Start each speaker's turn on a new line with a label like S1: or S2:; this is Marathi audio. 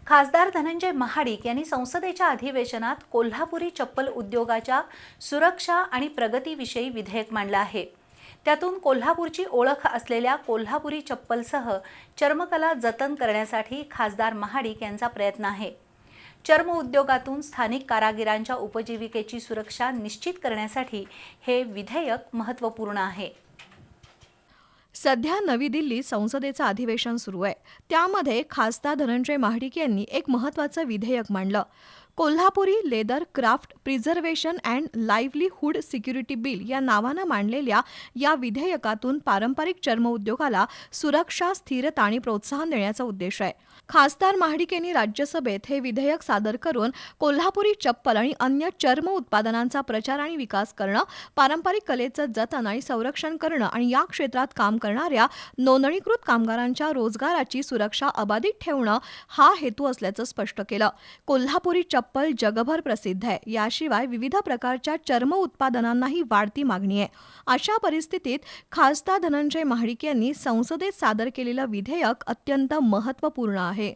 S1: खासदार धनंजय महाडिक यांनी संसदेच्या अधिवेशनात कोल्हापुरी चप्पल उद्योगाच्या सुरक्षा आणि प्रगतीविषयी विधेयक मांडलं आहे। त्यातून कोल्हापूरची ओळख असलेल्या कोल्हापुरी चप्पलसह चर्मकला जतन करण्यासाठी खासदार महाडिक यांचा प्रयत्न आहे। चर्म उद्योगातून स्थानिक कारागिरांच्या उपजीविकेची सुरक्षा निश्चित करण्यासाठी हे विधेयक महत्त्वपूर्ण आहे।
S2: सध्या नवी दिल्लीत संसदेचं अधिवेशन सुरू आहे। त्यामध्ये खासदार धनंजय महाडिक यांनी एक महत्त्वाचं विधेयक मांडलं। Kolhapuri leather craft preservation and livelihood security bill या नावानं मांडलेल्या या विधेयकातून पारंपरिक चर्म उद्योगाला सुरक्षा, स्थिरता आणि प्रोत्साहन देण्याचा उद्देश आहे। खासदार महाडिक यांनी राज्यसभेत हे विधेयक सादर करून कोल्हापुरी चप्पल आणि अन्य चर्म उत्पादनांचा प्रचार आणि विकास करणं, पारंपरिक कलेचं जतन आणि संरक्षण करणं आणि या क्षेत्रात काम करणाऱ्या नोंदणीकृत कामगारांच्या रोजगाराची सुरक्षा अबाधित ठेवणं हा हेतू असल्याचं स्पष्ट केलं। कोल्हापुरी चप्पल जगभर प्रसिद्ध आहे। याशिवाय विविध प्रकारच्या चर्म उत्पादनांनाही वाढती मागणी आहे। अशा परिस्थितीत खासदार धनंजय महाडिक यांनी संसदेत सादर केलेलं विधेयक अत्यंत महत्त्वपूर्ण आहे।